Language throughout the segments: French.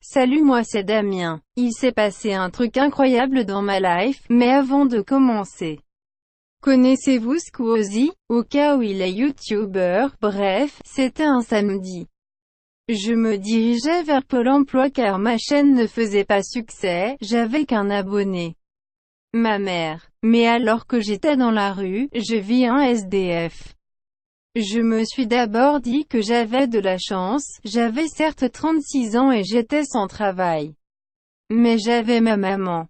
Salut, moi c'est Damien. Il s'est passé un truc incroyable dans ma life, mais avant de commencer, connaissez-vous Squeezie? Au cas où il est youtubeur, bref, c'était un samedi. Je me dirigeais vers Pôle emploi car ma chaîne ne faisait pas succès, j'avais qu'un abonné. Ma mère. Mais alors que j'étais dans la rue, je vis un SDF. Je me suis d'abord dit que j'avais de la chance, j'avais certes 36 ans et j'étais sans travail. Mais j'avais ma maman.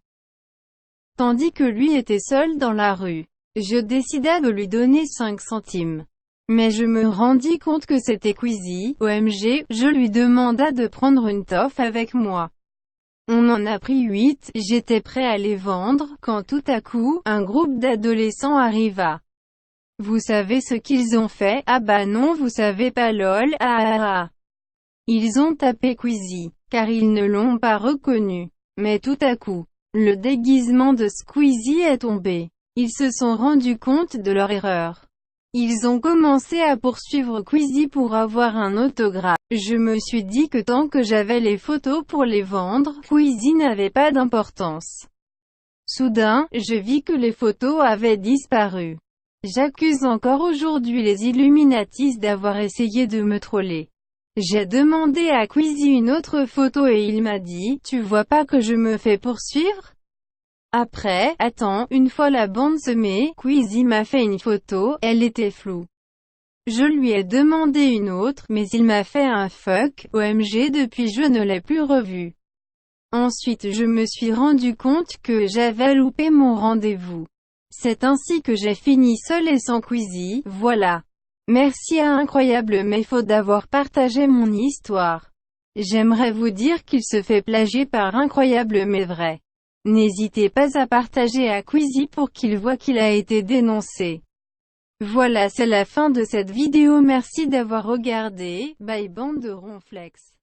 Tandis que lui était seul dans la rue. Je décida de lui donner 5 centimes. Mais je me rendis compte que c'était Squeezie. OMG, je lui demanda de prendre une toffe avec moi. On en a pris 8, j'étais prêt à les vendre, quand tout à coup, un groupe d'adolescents arriva. Vous savez ce qu'ils ont fait? Ah bah non, vous savez pas lol, ah ah ah. Ils ont tapé Squeezie, car ils ne l'ont pas reconnu. Mais tout à coup, le déguisement de Squeezie est tombé. Ils se sont rendus compte de leur erreur. Ils ont commencé à poursuivre Squeezie pour avoir un autographe. Je me suis dit que tant que j'avais les photos pour les vendre, Squeezie n'avait pas d'importance. Soudain, je vis que les photos avaient disparu. J'accuse encore aujourd'hui les Illuminatis d'avoir essayé de me troller. J'ai demandé à Squeezie une autre photo et il m'a dit, tu vois pas que je me fais poursuivre? Après, attends, une fois la bande semée, Squeezie m'a fait une photo, elle était floue. Je lui ai demandé une autre, mais il m'a fait un fuck, OMG depuis je ne l'ai plus revu. Ensuite je me suis rendu compte que j'avais loupé mon rendez-vous. C'est ainsi que j'ai fini seul et sans Squeezie, voilà. Merci à Incroyable Méfo d'avoir partagé mon histoire. J'aimerais vous dire qu'il se fait plagier par Incroyable mais vrai. N'hésitez pas à partager à Squeezie pour qu'il voit qu'il a été dénoncé. Voilà, c'est la fin de cette vidéo, merci d'avoir regardé, bye bande de ronflex.